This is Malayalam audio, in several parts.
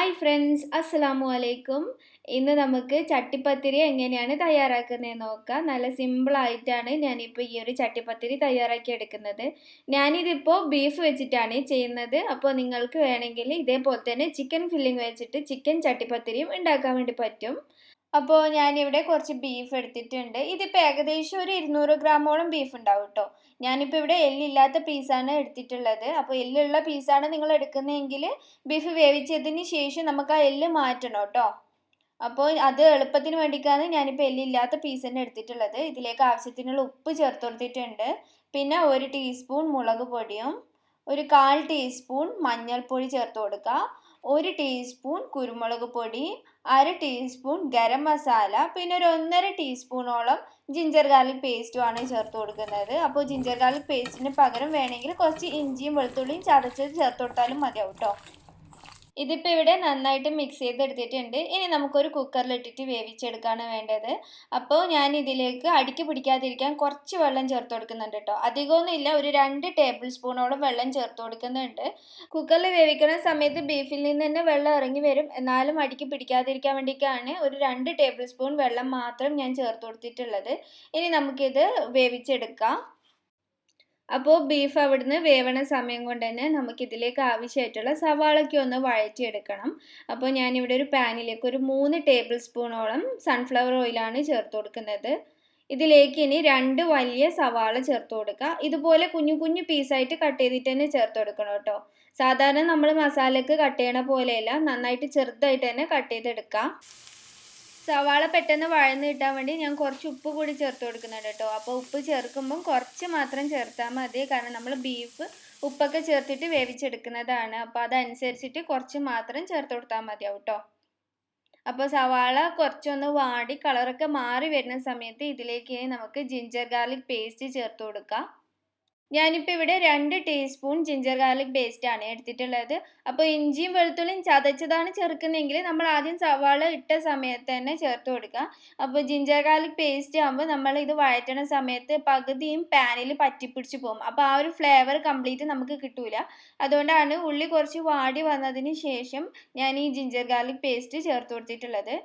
ഹായ് ഫ്രണ്ട്സ്, അസ്സലാമു അലൈക്കും. ഇന്ന് നമുക്ക് ചട്ടിപ്പത്തിരി എങ്ങനെയാണ് തയ്യാറാക്കുന്നതെന്ന് നോക്കാം. നല്ല സിമ്പിളായിട്ടാണ് ഞാനിപ്പോൾ ഈ ഒരു ചട്ടിപ്പത്തിരി തയ്യാറാക്കി എടുക്കുന്നത്. ഞാനിതിപ്പോൾ ബീഫ് വെച്ചിട്ടാണ് ചെയ്യുന്നത്. അപ്പോൾ നിങ്ങൾക്ക് വേണമെങ്കിൽ ഇതേപോലെ തന്നെ ചിക്കൻ ഫില്ലിംഗ് വെച്ചിട്ട് ചിക്കൻ ചട്ടിപ്പത്തിരിയും ഉണ്ടാക്കാൻ വേണ്ടി പറ്റും. അപ്പോൾ ഞാനിവിടെ കുറച്ച് ബീഫ് എടുത്തിട്ടുണ്ട്. ഇതിപ്പോൾ ഏകദേശം ഒരു 200 ഗ്രാമോളം ബീഫ് ഉണ്ടാവും കേട്ടോ. ഞാനിപ്പോൾ ഇവിടെ എല്ലില്ലാത്ത പീസാണ് എടുത്തിട്ടുള്ളത്. അപ്പോൾ എല്ലുള്ള പീസാണ് നിങ്ങൾ എടുക്കുന്നതെങ്കിൽ ബീഫ് വേവിച്ചതിന് ശേഷം നമുക്ക് ആ എല്ല് മാറ്റണം കേട്ടോ. അപ്പോൾ അത് എളുപ്പത്തിന് വേണ്ടിയിട്ടാണ് ഞാനിപ്പോൾ എല്ലില്ലാത്ത പീസ് തന്നെ എടുത്തിട്ടുള്ളത്. ഇതിലേക്ക് ആവശ്യത്തിനുള്ള ഉപ്പ് ചേർത്ത് കൊടുത്തിട്ടുണ്ട്. പിന്നെ 1 ടീസ്പൂൺ മുളക് പൊടിയും 1/4 ടീസ്പൂൺ മഞ്ഞൾപ്പൊടി ചേർത്ത് കൊടുക്കുക. 1 ടീസ്പൂൺ കുരുമുളക് പൊടി, 1/2 ടീസ്പൂൺ ഗരം മസാല, പിന്നെ ഒരു 1.5 ടീസ്പൂണോളം ജിഞ്ചർ ഗാർലിക് പേസ്റ്റുമാണ് ചേർത്ത് കൊടുക്കുന്നത്. അപ്പോൾ ജിഞ്ചർ ഗാർലിക് പേസ്റ്റിന് പകരം വേണമെങ്കിൽ കുറച്ച് ഇഞ്ചിയും വെളുത്തുള്ളിയും ചതച്ചത് ചേർത്ത് കൊടുത്താലും മതിയാവും കേട്ടോ. ഇതിപ്പോൾ ഇവിടെ നന്നായിട്ട് മിക്സ് ചെയ്തെടുത്തിട്ടുണ്ട്. ഇനി നമുക്കൊരു കുക്കറിലിട്ടിട്ട് വേവിച്ചെടുക്കുകയാണ് വേണ്ടത്. അപ്പോൾ ഞാൻ ഇതിലേക്ക് അടിക്ക് പിടിക്കാതിരിക്കാൻ കുറച്ച് വെള്ളം ചേർത്ത് കൊടുക്കുന്നുണ്ട് കേട്ടോ. അധികമൊന്നും ഇല്ല, ഒരു 2 ടേബിൾ സ്പൂണോളം വെള്ളം ചേർത്ത് കൊടുക്കുന്നുണ്ട്. കുക്കറിൽ വേവിക്കുന്ന സമയത്ത് ബീഫിൽ നിന്ന് തന്നെ വെള്ളം ഇറങ്ങി വരും. എന്നാലും അടിക്ക് പിടിക്കാതിരിക്കാൻ വേണ്ടിയിട്ടാണ് ഒരു 2 ടേബിൾ സ്പൂൺ വെള്ളം മാത്രം ഞാൻ ചേർത്ത് കൊടുത്തിട്ടുള്ളത്. ഇനി നമുക്കിത് വേവിച്ചെടുക്കാം. അപ്പോൾ ബീഫ് അവിടുന്ന് വേവണ സമയം കൊണ്ട് തന്നെ നമുക്കിതിലേക്ക് ആവശ്യമായിട്ടുള്ള സവാളയ്ക്ക് ഒന്ന് വഴറ്റിയെടുക്കണം. അപ്പോൾ ഞാനിവിടെ ഒരു പാനിലേക്ക് ഒരു 3 ടേബിൾ സ്പൂണോളം സൺഫ്ലവർ ഓയിലാണ് ചേർത്ത് കൊടുക്കുന്നത്. ഇതിലേക്ക് ഇനി 2 വലിയ സവാള ചേർത്ത് കൊടുക്കുക. ഇതുപോലെ കുഞ്ഞു കുഞ്ഞു പീസായിട്ട് കട്ട് ചെയ്തിട്ട് തന്നെ ചേർത്ത് കൊടുക്കണം കേട്ടോ. സാധാരണ നമ്മൾ മസാലയ്ക്ക് കട്ട് ചെയ്യണ പോലെയല്ല, നന്നായിട്ട് ചെറുതായിട്ട് തന്നെ കട്ട് ചെയ്തെടുക്കാം. സവാള പെട്ടെന്ന് വഴന്ന് കിട്ടാൻ വേണ്ടി ഞാൻ കുറച്ച് ഉപ്പ് കൂടി ചേർത്ത് കൊടുക്കുന്നുണ്ട് കേട്ടോ. അപ്പോൾ ഉപ്പ് ചേർക്കുമ്പം കുറച്ച് മാത്രം ചേർത്താൽ മതി. കാരണം നമ്മൾ ബീഫ് ഉപ്പൊക്കെ ചേർത്തിട്ട് വേവിച്ചെടുക്കുന്നതാണ്. അപ്പോൾ അതനുസരിച്ചിട്ട് കുറച്ച് മാത്രം ചേർത്ത് കൊടുത്താൽ മതിയാവും കേട്ടോ. അപ്പോൾ സവാള കുറച്ചൊന്ന് വാടി കളറൊക്കെ മാറി വരുന്ന സമയത്ത് ഇതിലേക്ക് നമുക്ക് ജിഞ്ചർ ഗാർലിക് പേസ്റ്റ് ചേർത്ത് കൊടുക്കാം. ഞാനിപ്പോൾ ഇവിടെ 2 ടീസ്പൂൺ ജിഞ്ചർ ഗാർലിക് പേസ്റ്റാണ് എടുത്തിട്ടുള്ളത്. അപ്പോൾ ഇഞ്ചിയും വെളുത്തുള്ളിയും ചതച്ചതാണ് ചേർക്കുന്നതെങ്കിൽ നമ്മൾ ആദ്യം സവാള ഇട്ട സമയത്ത് തന്നെ ചേർത്ത് കൊടുക്കുക. അപ്പോൾ ജിഞ്ചർ ഗാർലിക് പേസ്റ്റ് ആകുമ്പോൾ നമ്മൾ ഇത് വഴറ്റണ സമയത്ത് പകുതിയും പാനിൽ പറ്റിപ്പിടിച്ച് പോകും. അപ്പോൾ ആ ഒരു ഫ്ലേവർ കംപ്ലീറ്റ് നമുക്ക് കിട്ടൂല. അതുകൊണ്ടാണ് ഉള്ളി കുറച്ച് വാടി വന്നതിന് ശേഷം ഞാൻ ഈ ജിഞ്ചർ ഗാർലിക് പേസ്റ്റ് ചേർത്ത് കൊടുത്തിട്ടുള്ളത്.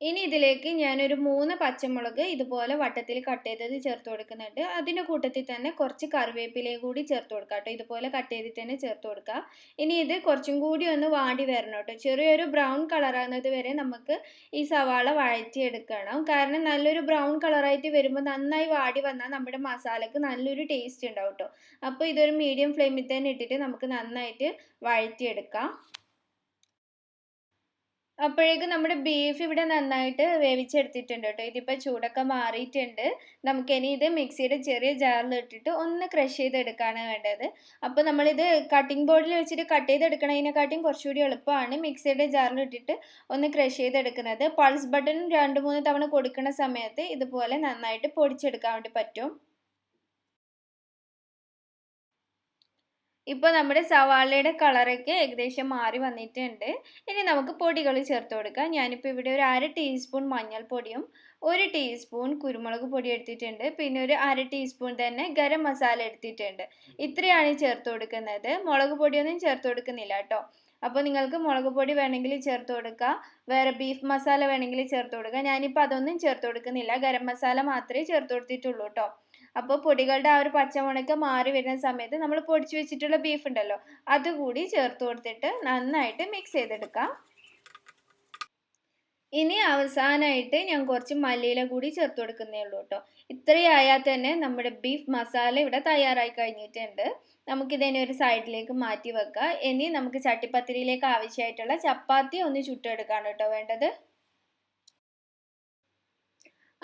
ഇനി ഇതിലേക്ക് ഞാനൊരു 3 പച്ചമുളക് ഇതുപോലെ വട്ടത്തിൽ കട്ട് ചെയ്തത് ചേർത്ത് കൊടുക്കുന്നുണ്ട്. അതിൻ്റെ കൂട്ടത്തിൽ തന്നെ കുറച്ച് കറിവേപ്പിലയും കൂടി ചേർത്ത് കൊടുക്കുക കേട്ടോ. ഇതുപോലെ കട്ട് ചെയ്തിട്ട് തന്നെ ചേർത്ത് കൊടുക്കുക. ഇനി ഇത് കുറച്ചും കൂടി ഒന്ന് വാടി വരണം കേട്ടോ. ചെറിയൊരു ബ്രൗൺ കളറാകുന്നത് വരെ നമുക്ക് ഈ സവാള വഴറ്റിയെടുക്കണം. കാരണം നല്ലൊരു ബ്രൗൺ കളറായിട്ട് വരുമ്പോൾ നന്നായി വാടി വന്നാൽ നമ്മുടെ മസാലയ്ക്ക് നല്ലൊരു ടേസ്റ്റ് ഉണ്ടാവും കേട്ടോ. അപ്പോൾ ഇതൊരു മീഡിയം ഫ്ലെയിമിൽ തന്നെ ഇട്ടിട്ട് നമുക്ക് നന്നായിട്ട് വഴറ്റിയെടുക്കാം. അപ്പോഴേക്കും നമ്മുടെ ബീഫ് ഇവിടെ നന്നായിട്ട് വേവിച്ചെടുത്തിട്ടുണ്ട് കേട്ടോ. ഇതിപ്പോൾ ചൂടൊക്കെ മാറിയിട്ടുണ്ട്. നമുക്കിനി ഇത് മിക്സിയുടെ ചെറിയ ജാറിൽ ഇട്ടിട്ട് ഒന്ന് ക്രഷ് ചെയ്തെടുക്കുകയാണ് വേണ്ടത്. അപ്പോൾ നമ്മളിത് കട്ടിംഗ് ബോർഡിൽ വെച്ചിട്ട് കട്ട് ചെയ്തെടുക്കണതിനെക്കാട്ടിയും കുറച്ചുകൂടി എളുപ്പമാണ് മിക്സിയുടെ ജാറിൽ ഇട്ടിട്ട് ഒന്ന് ക്രഷ് ചെയ്തെടുക്കുന്നത്. പൾസ് ബട്ടൺ 2-3 തവണ കൊടുക്കുന്ന സമയത്ത് ഇതുപോലെ നന്നായിട്ട് പൊടിച്ചെടുക്കാൻ വേണ്ടി പറ്റും. ഇപ്പോൾ നമ്മുടെ സവാളയുടെ കളറൊക്കെ ഏകദേശം മാറി വന്നിട്ടുണ്ട്. ഇനി നമുക്ക് പൊടികൾ ചേർത്ത് കൊടുക്കാം. ഞാനിപ്പോൾ ഇവിടെ ഒരു 1/2 ടീസ്പൂൺ മഞ്ഞൾപ്പൊടിയും 1 ടീസ്പൂൺ കുരുമുളക് പൊടി എടുത്തിട്ടുണ്ട്. പിന്നെ ഒരു 1/2 ടീസ്പൂൺ തന്നെ ഗരം മസാല എടുത്തിട്ടുണ്ട്. ഇത്രയാണ് ചേർത്ത് കൊടുക്കുന്നത്. മുളക് പൊടിയൊന്നും ചേർത്ത് കൊടുക്കുന്നില്ല കേട്ടോ. അപ്പോൾ നിങ്ങൾക്ക് മുളക് പൊടി വേണമെങ്കിൽ ചേർത്ത് കൊടുക്കുക, വേറെ ബീഫ് മസാല വേണമെങ്കിൽ ചേർത്ത് കൊടുക്കുക. ഞാനിപ്പോൾ അതൊന്നും ചേർത്ത് കൊടുക്കുന്നില്ല, ഗരം മസാല മാത്രമേ ചേർത്ത് കൊടുത്തിട്ടുള്ളൂ കേട്ടോ. അപ്പോൾ പൊടികളുടെ ആ ഒരു പച്ചമുളക് മാറി വരുന്ന സമയത്ത് നമ്മൾ പൊടിച്ച് വെച്ചിട്ടുള്ള ബീഫ് ഉണ്ടല്ലോ, അതുകൂടി ചേർത്ത് കൊടുത്തിട്ട് നന്നായിട്ട് മിക്സ് ചെയ്തെടുക്കാം. ഇനി അവസാനമായിട്ട് ഞാൻ കുറച്ച് മല്ലിയില കൂടി ചേർത്ത് കൊടുക്കുന്നേ ഉള്ളൂ കേട്ടോ. ഇത്രയായാൽ തന്നെ നമ്മുടെ ബീഫ് മസാല ഇവിടെ തയ്യാറായി കഴിഞ്ഞിട്ടുണ്ട്. നമുക്കിതിനെ ഒരു സൈഡിലേക്ക് മാറ്റി വെക്കാം. ഇനി നമുക്ക് ചട്ടിപ്പത്തിരിയിലേക്ക് ആവശ്യമായിട്ടുള്ള ചപ്പാത്തി ഒന്ന് ചുട്ടെടുക്കാണ് കേട്ടോ വേണ്ടത്.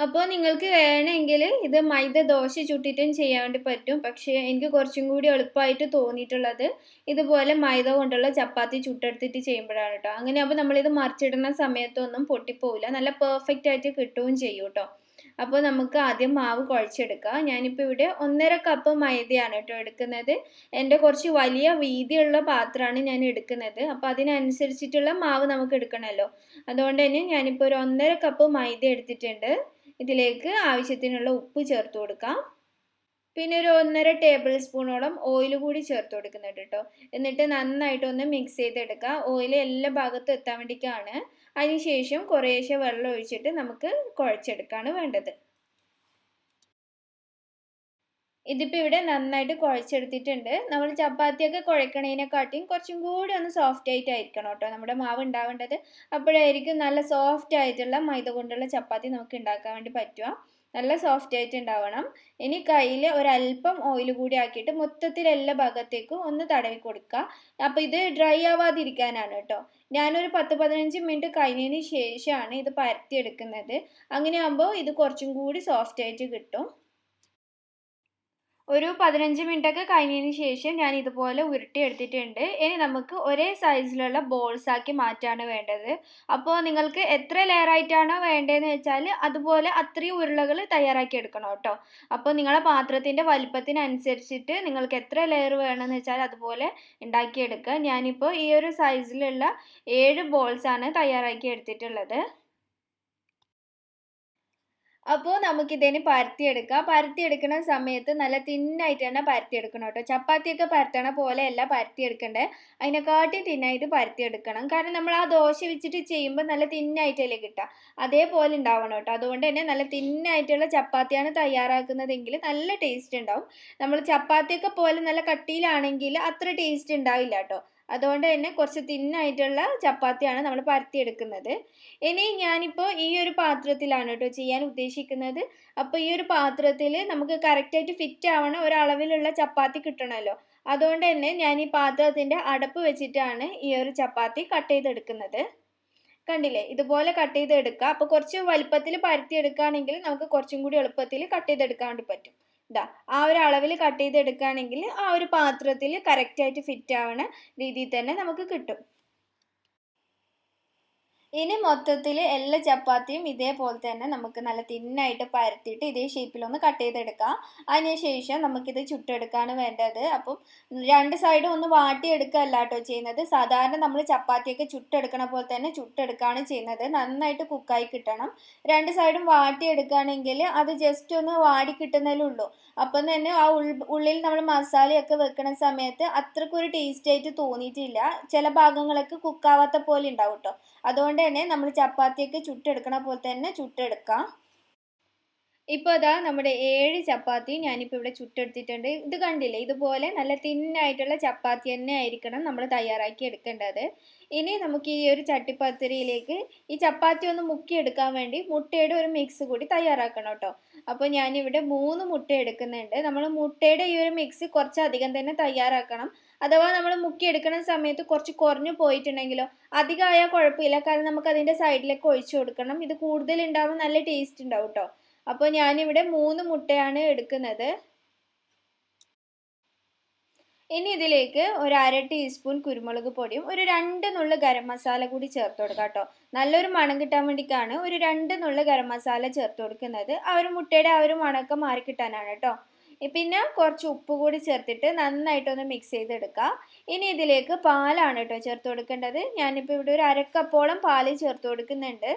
അപ്പോൾ നിങ്ങൾക്ക് വേണമെങ്കിൽ ഇത് മൈദ ദോശ ചുട്ടിട്ടും ചെയ്യാൻ വേണ്ടി പറ്റും. പക്ഷേ എനിക്ക് കുറച്ചും കൂടി എളുപ്പമായിട്ട് തോന്നിയിട്ടുള്ളത് ഇതുപോലെ മൈദ കൊണ്ടുള്ള ചപ്പാത്തി ചുട്ടെടുത്തിട്ട് ചെയ്യുമ്പോഴാണ് കേട്ടോ. അങ്ങനെയാകുമ്പോൾ നമ്മളിത് മറിച്ചിടുന്ന സമയത്തൊന്നും പൊട്ടിപ്പോവില്ല, നല്ല പെർഫെക്റ്റ് ആയിട്ട് കിട്ടുകയും ചെയ്യും കേട്ടോ. അപ്പോൾ നമുക്ക് ആദ്യം മാവ് കുഴച്ചെടുക്കാം. ഞാനിപ്പോൾ ഇവിടെ 1.5 കപ്പ് മൈദയാണ് കേട്ടോ എടുക്കുന്നത്. എൻ്റെ കുറച്ച് വലിയ വീതിയുള്ള പാത്രമാണ് ഞാൻ എടുക്കുന്നത്. അപ്പോൾ അതിനനുസരിച്ചിട്ടുള്ള മാവ് നമുക്ക് എടുക്കണമല്ലോ. അതുകൊണ്ട് തന്നെ ഞാനിപ്പോൾ ഒരു 1.5 കപ്പ് മൈദ എടുത്തിട്ടുണ്ട്. ഇതിലേക്ക് ആവശ്യത്തിനുള്ള ഉപ്പ് ചേർത്ത് കൊടുക്കാം. പിന്നെ ഒരു 1.5 ടേബിൾ സ്പൂണോളം ഓയിൽ കൂടി ചേർത്ത് കൊടുക്കുന്നുണ്ട് കേട്ടോ. എന്നിട്ട് നന്നായിട്ടൊന്ന് മിക്സ് ചെയ്തെടുക്കുക. ഓയിൽ എല്ലാ ഭാഗത്തും എത്താൻ വേണ്ടിയിട്ടാണ്. അതിനുശേഷം കുറേശ്ശെ വെള്ളം ഒഴിച്ചിട്ട് നമുക്ക് കുഴച്ചെടുക്കുകയാണ് വേണ്ടത്. ഇതിപ്പോൾ ഇവിടെ നന്നായിട്ട് കുഴച്ചെടുത്തിട്ടുണ്ട്. നമ്മൾ ചപ്പാത്തിയൊക്കെ കുഴക്കണതിനെക്കാട്ടിയും കുറച്ചും കൂടി ഒന്ന് സോഫ്റ്റ് ആയിട്ടായിരിക്കണം കേട്ടോ നമ്മുടെ മാവ് ഉണ്ടാവേണ്ടത്. അപ്പോഴായിരിക്കും നല്ല സോഫ്റ്റ് ആയിട്ടുള്ള മൈദ കൊണ്ടുള്ള ചപ്പാത്തി നമുക്ക് ഉണ്ടാക്കാൻ വേണ്ടി പറ്റുക. നല്ല സോഫ്റ്റ് ആയിട്ട് ഉണ്ടാവണം. ഇനി കയ്യിൽ ഒരല്പം ഓയിൽ കൂടി ആക്കിയിട്ട് മൊത്തത്തിൽ എല്ലാ ഭാഗത്തേക്കും ഒന്ന് തടവി കൊടുക്കുക. അപ്പോൾ ഇത് ഡ്രൈ ആവാതിരിക്കാനാണ് കേട്ടോ. ഞാനൊരു 10-15 മിനിറ്റ് കഴിഞ്ഞതിന് ശേഷമാണ് ഇത് പരത്തിയെടുക്കുന്നത്. അങ്ങനെയാകുമ്പോൾ ഇത് കുറച്ചും കൂടി സോഫ്റ്റ് ആയിട്ട് കിട്ടും. ഒരു 15 മിനിറ്റൊക്കെ കഴിഞ്ഞതിന് ശേഷം ഞാൻ ഇതുപോലെ ഉരുട്ടി എടുത്തിട്ടുണ്ട്. ഇനി നമുക്ക് ഒരേ സൈസിലുള്ള ബോൾസ് ആക്കി മാറ്റാണ് വേണ്ടത്. അപ്പോൾ നിങ്ങൾക്ക് എത്ര ലെയർ ആയിട്ടാണോ വേണ്ടതെന്ന് വെച്ചാൽ അതുപോലെ അത്രയും ഉരുളകൾ തയ്യാറാക്കി എടുക്കണം കേട്ടോ. അപ്പോൾ നിങ്ങളുടെ പാത്രത്തിൻ്റെ വലിപ്പത്തിനനുസരിച്ചിട്ട് നിങ്ങൾക്ക് എത്ര ലെയർ വേണമെന്ന് വെച്ചാൽ അതുപോലെ ഉണ്ടാക്കിയെടുക്കുക. ഞാനിപ്പോൾ ഈ ഒരു സൈസിലുള്ള 7 ബോൾസാണ് തയ്യാറാക്കി എടുത്തിട്ടുള്ളത്. അപ്പോൾ നമുക്കിതിന് പരത്തിയെടുക്കാം. പരത്തിയെടുക്കുന്ന സമയത്ത് നല്ല തിന്നായിട്ട് തന്നെ പരത്തിയെടുക്കണം കേട്ടോ. ചപ്പാത്തിയൊക്കെ പരത്തണ പോലെയല്ല പരത്തിയെടുക്കണ്ടേ, അതിനെക്കാട്ടി തിന്നായിട്ട് പരത്തിയെടുക്കണം. കാരണം നമ്മൾ ആ ദോശ വെച്ചിട്ട് ചെയ്യുമ്പോൾ നല്ല തിന്നായിട്ടല്ലേ കിട്ടുക, അതേപോലെ ഉണ്ടാവണം കേട്ടോ. അതുകൊണ്ട് തന്നെ നല്ല തിന്നായിട്ടുള്ള ചപ്പാത്തിയാണ് തയ്യാറാക്കുന്നതെങ്കിൽ നല്ല ടേസ്റ്റ് ഉണ്ടാവും. നമ്മൾ ചപ്പാത്തിയൊക്കെ പോലെ നല്ല കട്ടിയിലാണെങ്കിൽ അത്ര ടേസ്റ്റ് ഉണ്ടാവില്ല കേട്ടോ. അതുകൊണ്ട് തന്നെ കുറച്ച് തിന്നായിട്ടുള്ള ചപ്പാത്തിയാണ് നമ്മൾ പരത്തിയെടുക്കുന്നത്. ഇനി ഞാനിപ്പോൾ ഈ ഒരു പാത്രത്തിലാണ് കേട്ടോ ചെയ്യാൻ ഉദ്ദേശിക്കുന്നത്. അപ്പോൾ ഈ ഒരു പാത്രത്തിൽ നമുക്ക് കറക്റ്റായിട്ട് ഫിറ്റ് ആവണ ഒരളവിലുള്ള ചപ്പാത്തി കിട്ടണമല്ലോ. അതുകൊണ്ട് തന്നെ ഞാൻ ഈ പാത്രത്തിൻ്റെ അടപ്പ് വെച്ചിട്ടാണ് ഈ ഒരു ചപ്പാത്തി കട്ട് ചെയ്തെടുക്കുന്നത്. കണ്ടില്ലേ, ഇതുപോലെ കട്ട് ചെയ്തെടുക്കുക. അപ്പോൾ കുറച്ച് വലുപ്പത്തിൽ പരത്തിയെടുക്കുകയാണെങ്കിൽ നമുക്ക് കുറച്ചും കൂടി എളുപ്പത്തിൽ കട്ട് ചെയ്തെടുക്കാൻ വേണ്ടി പറ്റും. ഇതാ ആ ഒരു അളവിൽ കട്ട് ചെയ്തെടുക്കുകയാണെങ്കിൽ ആ ഒരു പാത്രത്തിൽ കറക്റ്റായിട്ട് ഫിറ്റ് ആവണ രീതിയിൽ തന്നെ നമുക്ക് കിട്ടും. ഇനി മൊത്തത്തിൽ എല്ലാ ചപ്പാത്തിയും ഇതേപോലെ തന്നെ നമുക്ക് നല്ല തിന്നായിട്ട് പരത്തിയിട്ട് ഇതേ ഷേപ്പിലൊന്ന് കട്ട് ചെയ്തെടുക്കാം. അതിനുശേഷം നമുക്കിത് ചുട്ടെടുക്കാണ് വേണ്ടത്. അപ്പം 2 സൈഡും ഒന്ന് വാട്ടിയെടുക്കുകയല്ല കേട്ടോ ചെയ്യുന്നത്. സാധാരണ നമ്മൾ ചപ്പാത്തിയൊക്കെ ചുട്ടെടുക്കണ പോലെ തന്നെ ചുട്ടെടുക്കുകയാണ് ചെയ്യുന്നത്. നന്നായിട്ട് കുക്കായി കിട്ടണം. 2 സൈഡും വാട്ടിയെടുക്കുകയാണെങ്കിൽ അത് ജസ്റ്റ് ഒന്ന് വാടി കിട്ടുന്നതേ ഉള്ളൂ. അപ്പം തന്നെ ആ ഉള്ളിൽ നമ്മൾ മസാലയൊക്കെ വെക്കുന്ന സമയത്ത് അത്രക്കൊരു ടേസ്റ്റ് ആയിട്ട് തോന്നിയിട്ടില്ല. ചില ഭാഗങ്ങളൊക്കെ കുക്കാവാത്ത പോലെ ഉണ്ടാവും കേട്ടോ. അതുകൊണ്ട് തന്നെ നമ്മൾ ചപ്പാത്തിയൊക്കെ ചുട്ടെടുക്കണ പോലെ തന്നെ ചുട്ടെടുക്കാം. ഇപ്പോൾ അതാ നമ്മുടെ 7 ചപ്പാത്തി ഞാനിപ്പോൾ ഇവിടെ ചുട്ടെടുത്തിട്ടുണ്ട്. ഇത് കണ്ടില്ലേ, ഇതുപോലെ നല്ല തിന്നായിട്ടുള്ള ചപ്പാത്തി തന്നെ ആയിരിക്കണം നമ്മൾ തയ്യാറാക്കി എടുക്കേണ്ടത്. ഇനി നമുക്ക് ഈ ഒരു ചട്ടിപ്പത്തിരിയിലേക്ക് ഈ ചപ്പാത്തി ഒന്ന് മുക്കിയെടുക്കാൻ വേണ്ടി മുട്ടയുടെ ഒരു മിക്സ് കൂടി തയ്യാറാക്കണം കേട്ടോ. അപ്പോൾ ഞാനിവിടെ 3 മുട്ട എടുക്കുന്നുണ്ട്. നമ്മൾ മുട്ടയുടെ ഈ ഒരു മിക്സ് കുറച്ചധികം തന്നെ തയ്യാറാക്കണം. അഥവാ നമ്മൾ മുക്കിയെടുക്കുന്ന സമയത്ത് കുറച്ച് കുറഞ്ഞു പോയിട്ടുണ്ടെങ്കിലോ അധികമായാൽ കുഴപ്പമില്ല, കാരണം നമുക്ക് അതിൻ്റെ സൈഡിലേക്ക് ഒഴിച്ചു കൊടുക്കണം. ഇത് കൂടുതൽ ഉണ്ടാവുമ്പോൾ നല്ല ടേസ്റ്റ് ഉണ്ടാവും കേട്ടോ. അപ്പോൾ ഞാനിവിടെ 3 മുട്ടയാണ് എടുക്കുന്നത്. ഇനി ഇതിലേക്ക് ഒരു 1/2 ടീസ്പൂൺ കുരുമുളക് പൊടിയും ഒരു 2 നുള്ള് ഗരം മസാല കൂടി ചേർത്ത് കൊടുക്കാം കേട്ടോ. നല്ലൊരു മണം കിട്ടാൻ വേണ്ടിയിട്ടാണ് ഒരു 2 നുള്ള് ഗരം മസാല ചേർത്ത് കൊടുക്കുന്നത്. ആ ഒരു മുട്ടയുടെ ആ ഒരു മണമൊക്കെ മാറിക്കിട്ടാനാണ് കേട്ടോ. പിന്നെ കുറച്ച് ഉപ്പ് കൂടി ചേർത്തിട്ട് നന്നായിട്ടൊന്ന് മിക്സ് ചെയ്തെടുക്കുക. ഇനി ഇതിലേക്ക് പാലാണ് കേട്ടോ ചേർത്ത് കൊടുക്കേണ്ടത്. ഞാനിപ്പോൾ ഇവിടെ ഒരു 1/2 കപ്പോളം പാല് ചേർത്ത് കൊടുക്കുന്നുണ്ട്.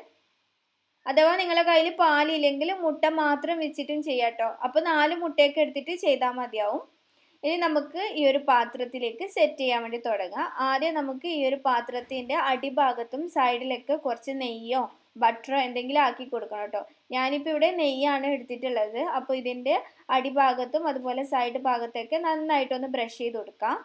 അഥവാ നിങ്ങളുടെ കയ്യിൽ പാലില്ലെങ്കിൽ മുട്ട മാത്രം വെച്ചിട്ടും ചെയ്യാം കേട്ടോ. അപ്പോൾ 4 മുട്ടയൊക്കെ എടുത്തിട്ട് ചെയ്താൽ മതിയാവും. ഇനി നമുക്ക് ഈ ഒരു പാത്രത്തിലേക്ക് സെറ്റ് ചെയ്യാൻ വേണ്ടി തുടങ്ങാം. ആദ്യം നമുക്ക് ഈ ഒരു പാത്രത്തിൻ്റെ അടിഭാഗത്തും സൈഡിലൊക്കെ കുറച്ച് നെയ്യോ ബട്ടറോ എന്തെങ്കിലും ആക്കി കൊടുക്കണം കേട്ടോ. ഞാനിപ്പോൾ ഇവിടെ നെയ്യാണ് എടുത്തിട്ടുള്ളത്. അപ്പോൾ ഇതിൻ്റെ അടിഭാഗത്തും അതുപോലെ സൈഡ് ഭാഗത്തൊക്കെ നന്നായിട്ടൊന്ന് ബ്രഷ് ചെയ്ത് കൊടുക്കാം.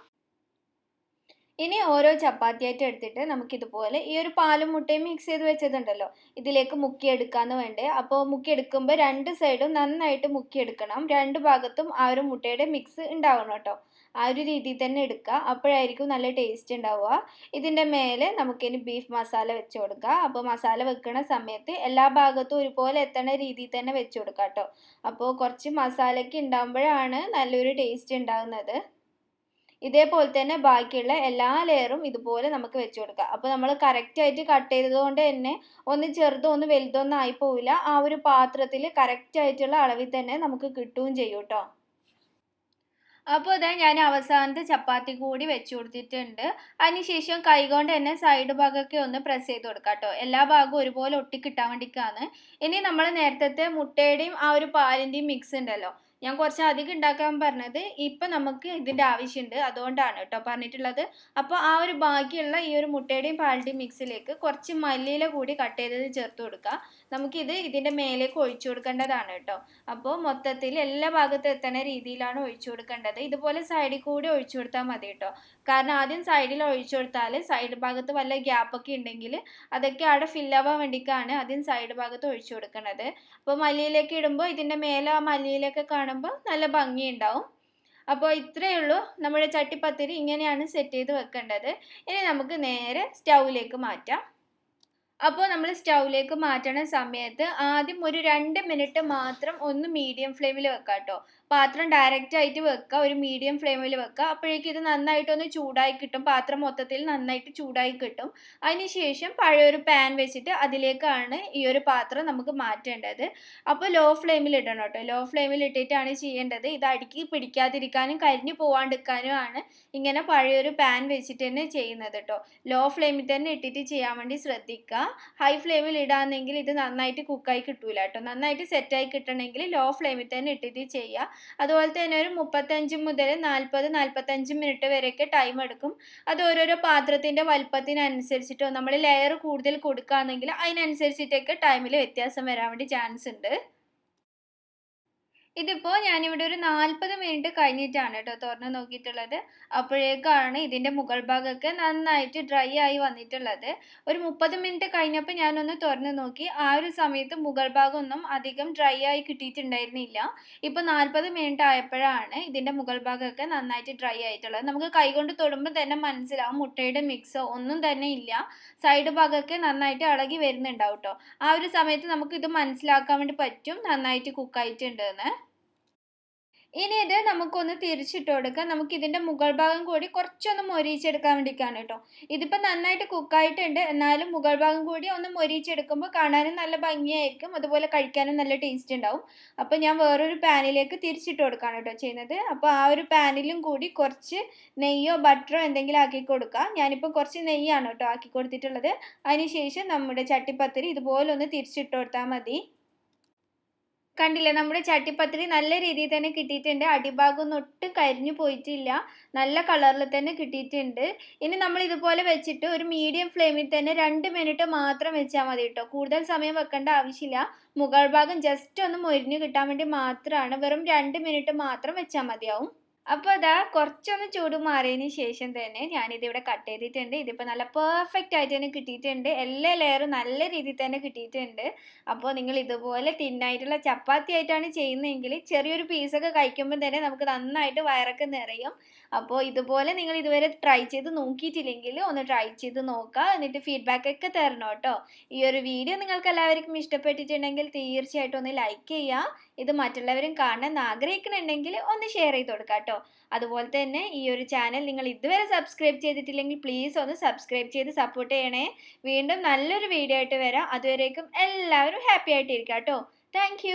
ഇനി ഓരോ ചപ്പാത്തിയായിട്ട് എടുത്തിട്ട് നമുക്കിതുപോലെ ഈ ഒരു പാലും മുട്ടയും മിക്സ് ചെയ്ത് വെച്ചതുണ്ടല്ലോ ഇതിലേക്ക് മുക്കിയെടുക്കാമെന്ന് വേണ്ടേ. അപ്പോൾ മുക്കിയെടുക്കുമ്പോൾ 2 സൈഡും നന്നായിട്ട് മുക്കിയെടുക്കണം. 2 ഭാഗത്തും ആ ഒരു മുട്ടയുടെ മിക്സ് ഉണ്ടാവണം കേട്ടോ. ആ ഒരു രീതിയിൽ തന്നെ എടുക്കുക, അപ്പോഴായിരിക്കും നല്ല ടേസ്റ്റ് ഉണ്ടാവുക. ഇതിൻ്റെ മേലെ നമുക്കിനി ബീഫ് മസാല വെച്ച് കൊടുക്കുക. അപ്പോൾ മസാല വെക്കുന്ന സമയത്ത് എല്ലാ ഭാഗത്തും ഒരുപോലെ എത്തണ രീതിയിൽ തന്നെ വെച്ച് കൊടുക്കുക കേട്ടോ. അപ്പോൾ കുറച്ച് മസാലയ്ക്ക് ഉണ്ടാകുമ്പോഴാണ് നല്ലൊരു ടേസ്റ്റ് ഉണ്ടാകുന്നത്. ഇതേപോലെ തന്നെ ബാക്കിയുള്ള എല്ലാ ലെയറും ഇതുപോലെ നമുക്ക് വെച്ച് കൊടുക്കാം. അപ്പോൾ നമ്മൾ കറക്റ്റായിട്ട് കട്ട് ചെയ്തതുകൊണ്ട് തന്നെ ഒന്ന് ചെറുതോ ഒന്ന് വലുതോ ഒന്നും ആയി പോവില്ല. ആ ഒരു പാത്രത്തിൽ കറക്റ്റായിട്ടുള്ള അളവിൽ തന്നെ നമുക്ക് കിട്ടുകയും ചെയ്യും കേട്ടോ. അപ്പോൾ ഇതാ ഞാൻ അവസാനത്തെ ചപ്പാത്തി കൂടി വെച്ച് കൊടുത്തിട്ടുണ്ട്. അതിനുശേഷം കൈകൊണ്ട് തന്നെ സൈഡ് ഭാഗമൊക്കെ ഒന്ന് പ്രസ് ചെയ്ത് കൊടുക്കാം കേട്ടോ. എല്ലാ ഭാഗവും ഒരുപോലെ ഒട്ടിക്കിട്ടാൻ വേണ്ടിയിട്ടാണ്. ഇനി നമ്മൾ നേരത്തെ മുട്ടയുടെയും ആ ഒരു പാലിൻ്റെയും മിക്സ് ഉണ്ടല്ലോ ഞാൻ കുറച്ച് അധികം ഉണ്ടാക്കാൻ പറഞ്ഞത്. ഇപ്പം നമുക്ക് ഇതിൻ്റെ ആവശ്യമുണ്ട്, അതുകൊണ്ടാണ് കേട്ടോ പറഞ്ഞിട്ടുള്ളത്. അപ്പോൾ ആ ഒരു ബാക്കിയുള്ള ഈ ഒരു മുട്ടയുടെയും പാലിൻ്റെയും മിക്സിലേക്ക് കുറച്ച് മല്ലിയില കൂടി കട്ട് ചെയ്തത് ചേർത്ത് കൊടുക്കുക. നമുക്കിത് ഇതിൻ്റെ മേലേക്ക് ഒഴിച്ചു കൊടുക്കേണ്ടതാണ് കേട്ടോ. അപ്പോൾ മൊത്തത്തിൽ എല്ലാ ഭാഗത്തും എത്തണ രീതിയിലാണ് ഒഴിച്ചു കൊടുക്കേണ്ടത്. ഇതുപോലെ സൈഡിൽ കൂടി ഒഴിച്ചു കൊടുത്താൽ മതി കേട്ടോ. കാരണം ആദ്യം സൈഡിൽ ഒഴിച്ചു കൊടുത്താൽ സൈഡ് ഭാഗത്ത് വല്ല ഗ്യാപ്പൊക്കെ ഉണ്ടെങ്കിൽ അതൊക്കെ അവിടെ ഫില്ലാവാൻ വേണ്ടിയിട്ടാണ് ആദ്യം സൈഡ് ഭാഗത്ത് ഒഴിച്ചു കൊടുക്കുന്നത്. അപ്പോൾ മല്ലിയിലേക്ക് ഇടുമ്പോൾ ഇതിൻ്റെ മേലെ ആ മല്ലിയിലൊക്കെ കാണുമ്പോൾ നല്ല ഭംഗിയുണ്ടാവും. അപ്പോൾ ഇത്രയേ ഉള്ളൂ, നമ്മുടെ ചട്ടിപ്പത്തിരി ഇങ്ങനെയാണ് സെറ്റ് ചെയ്ത് വെക്കേണ്ടത്. ഇനി നമുക്ക് നേരെ സ്റ്റൗവിലേക്ക് മാറ്റാം. അപ്പോൾ നമ്മൾ സ്റ്റൗവിലേക്ക് മാറ്റണ സമയത്ത് ആദ്യം ഒരു 2 മിനിറ്റ് മാത്രം ഒന്ന് മീഡിയം ഫ്ലെയിമിൽ വെക്കാം കേട്ടോ. പാത്രം ഡയറക്റ്റ് ആയിട്ട് വെക്കുക, ഒരു മീഡിയം ഫ്ലെയിമിൽ വെക്കുക. അപ്പോഴേക്കും ഇത് നന്നായിട്ടൊന്ന് ചൂടായി കിട്ടും, പാത്രം മൊത്തത്തിൽ നന്നായിട്ട് ചൂടായി കിട്ടും. അതിനുശേഷം പഴയൊരു പാൻ വെച്ചിട്ട് അതിലേക്കാണ് ഈ ഒരു പാത്രം നമുക്ക് മാറ്റേണ്ടത്. അപ്പോൾ ലോ ഫ്ലെയിമിൽ ഇടണം കേട്ടോ. ലോ ഫ്ലെയിമിൽ ഇട്ടിട്ടാണ് ചെയ്യേണ്ടത്. ഇത് അടുക്കി പിടിക്കാതിരിക്കാനും കരിഞ്ഞു പോവാണ്ടിരിക്കാനുമാണ് ഇങ്ങനെ പഴയൊരു പാൻ വെച്ചിട്ട് തന്നെ ചെയ്യുന്നത് കേട്ടോ. ലോ ഫ്ലെയിമിൽ തന്നെ ഇട്ടിട്ട് ചെയ്യാൻ വേണ്ടി ശ്രദ്ധിക്കുക. ഹൈ ഫ്ലെയിമിൽ ഇടാന്നെങ്കിൽ ഇത് നന്നായിട്ട് കുക്കായി കിട്ടൂല കേട്ടോ. നന്നായിട്ട് സെറ്റായി കിട്ടണമെങ്കിൽ ലോ ഫ്ലെയിമിൽ തന്നെ ഇട്ടിട്ട് ചെയ്യുക. അതുപോലെ തന്നെ ഒരു 35 മുതൽ 40-45 മിനിറ്റ് വരെയൊക്കെ ടൈം എടുക്കും. അത് ഓരോരോ പാത്രത്തിൻ്റെ വലുപ്പത്തിനനുസരിച്ചിട്ടോ നമ്മൾ ലെയർ കൂടുതൽ കൊടുക്കുകയാണെങ്കിൽ അതിനനുസരിച്ചിട്ടൊക്കെ ടൈമിൽ വ്യത്യാസം വരാൻ വേണ്ടി ചാൻസ് ഉണ്ട്. ഇതിപ്പോൾ ഞാനിവിടെ ഒരു 40 മിനിറ്റ് കഴിഞ്ഞിട്ടാണ് കേട്ടോ തുറന്ന് നോക്കിയിട്ടുള്ളത്. അപ്പോഴേക്കാണ് ഇതിൻ്റെ മുകൾ ഭാഗമൊക്കെ നന്നായിട്ട് ഡ്രൈ ആയി വന്നിട്ടുള്ളത്. ഒരു 30 മിനിറ്റ് കഴിഞ്ഞപ്പോൾ ഞാനൊന്ന് തുറന്ന് നോക്കി. ആ ഒരു സമയത്ത് മുകൾ ഭാഗമൊന്നും അധികം ഡ്രൈ ആയി കിട്ടിയിട്ടുണ്ടായിരുന്നില്ല. ഇപ്പോൾ 40 മിനിറ്റ് ആയപ്പോഴാണ് ഇതിൻ്റെ മുകൾ ഭാഗമൊക്കെ നന്നായിട്ട് ഡ്രൈ ആയിട്ടുള്ളത്. നമുക്ക് കൈകൊണ്ട് തൊടുമ്പോൾ തന്നെ മനസ്സിലാവും മുട്ടയുടെ മിക്സോ ഒന്നും തന്നെ ഇല്ല. സൈഡ് ഭാഗമൊക്കെ നന്നായിട്ട് ഇളകി വരുന്നുണ്ടാവും കേട്ടോ. ആ ഒരു സമയത്ത് നമുക്കിത് മനസ്സിലാക്കാൻ വേണ്ടി പറ്റും നന്നായിട്ട് കുക്കായിട്ടുണ്ട് എന്ന്. ഇനി ഇത് നമുക്കൊന്ന് തിരിച്ചിട്ട് കൊടുക്കാം. നമുക്കിതിൻ്റെ മുകൾ ഭാഗം കൂടി കുറച്ചൊന്ന് മൊരിയിച്ചെടുക്കാൻ വേണ്ടിയിട്ടാണ് കേട്ടോ. ഇതിപ്പോൾ നന്നായിട്ട് കുക്കായിട്ടുണ്ട്, എന്നാലും മുകൾ ഭാഗം കൂടി ഒന്ന് മൊരിയിച്ചെടുക്കുമ്പോൾ കാണാനും നല്ല ഭംഗിയായിരിക്കും, അതുപോലെ കഴിക്കാനും നല്ല ടേസ്റ്റ് ഉണ്ടാവും. അപ്പോൾ ഞാൻ വേറൊരു പാനിലേക്ക് തിരിച്ചിട്ട് കൊടുക്കുകയാണ് കേട്ടോ ചെയ്യുന്നത്. അപ്പോൾ ആ ഒരു പാനിലും കൂടി കുറച്ച് നെയ്യോ ബട്ടറോ എന്തെങ്കിലും ആക്കി കൊടുക്കുക. ഞാനിപ്പോൾ കുറച്ച് നെയ്യാണ് കേട്ടോ ആക്കി കൊടുത്തിട്ടുള്ളത്. അതിനുശേഷം നമ്മുടെ ചട്ടിപ്പത്തിരി ഇതുപോലെ ഒന്ന് തിരിച്ചിട്ട് കൊടുത്താൽ മതി. കണ്ടില്ലേ, നമ്മുടെ ചട്ടിപ്പത്തിരി നല്ല രീതിയിൽ തന്നെ കിട്ടിയിട്ടുണ്ട്. അടിഭാഗം ഒന്നും ഒട്ടും കരിഞ്ഞു പോയിട്ടില്ല, നല്ല കളറിൽ തന്നെ കിട്ടിയിട്ടുണ്ട്. ഇനി നമ്മൾ ഇതുപോലെ വെച്ചിട്ട് ഒരു മീഡിയം ഫ്ലെയിമിൽ തന്നെ 2 മിനിറ്റ് മാത്രം വെച്ചാൽ മതി കേട്ടോ. കൂടുതൽ സമയം വെക്കേണ്ട ആവശ്യമില്ല. മുകൾ ഭാഗം ജസ്റ്റ് ഒന്ന് മൊരിഞ്ഞ് കിട്ടാൻ വേണ്ടി മാത്രമാണ്. വെറും 2 മിനിറ്റ് മാത്രം വെച്ചാൽ മതിയാവും. അപ്പോൾ അതാ കുറച്ചൊന്ന് ചൂട് മാറിയതിന് ശേഷം തന്നെ ഞാനിതിവിടെ കട്ട് ചെയ്തിട്ടുണ്ട്. ഇതിപ്പോൾ നല്ല പെർഫെക്റ്റ് ആയിട്ട് തന്നെ കിട്ടിയിട്ടുണ്ട്. എല്ലാ ലെയറും നല്ല രീതിയിൽ തന്നെ കിട്ടിയിട്ടുണ്ട്. അപ്പോൾ നിങ്ങൾ ഇതുപോലെ തിന്നായിട്ടുള്ള ചപ്പാത്തി ആയിട്ടാണ് ചെയ്യുന്നതെങ്കിൽ ചെറിയൊരു പീസൊക്കെ കഴിക്കുമ്പോൾ തന്നെ നമുക്ക് നന്നായിട്ട് വയറൊക്കെ നിറയും. അപ്പോൾ ഇതുപോലെ നിങ്ങൾ ഇതുവരെ ട്രൈ ചെയ്ത് നോക്കിയിട്ടില്ലെങ്കിൽ ഒന്ന് ട്രൈ ചെയ്ത് നോക്കുക, എന്നിട്ട് ഫീഡ്ബാക്കൊക്കെ തരണം കേട്ടോ. ഈ ഒരു വീഡിയോ നിങ്ങൾക്ക് എല്ലാവർക്കും ഇഷ്ടപ്പെട്ടിട്ടുണ്ടെങ്കിൽ തീർച്ചയായിട്ടും ഒന്ന് ലൈക്ക് ചെയ്യുക. ഇത് മറ്റുള്ളവരും കാണാൻ ആഗ്രഹിക്കുന്നുണ്ടെങ്കിൽ ഒന്ന് ഷെയർ ചെയ്ത് കൊടുക്കുക കേട്ടോ. അതുപോലെ തന്നെ ഈ ഒരു ചാനൽ നിങ്ങൾ ഇതുവരെ സബ്സ്ക്രൈബ് ചെയ്തിട്ടില്ലെങ്കിൽ പ്ലീസ് ഒന്ന് സബ്സ്ക്രൈബ് ചെയ്ത് സപ്പോർട്ട് ചെയ്യണേ. വീണ്ടും നല്ലൊരു വീഡിയോ ആയിട്ട് വരാം. അതുവരേക്കും എല്ലാവരും ഹാപ്പി ആയിട്ടിരിക്കുക കേട്ടോ. താങ്ക്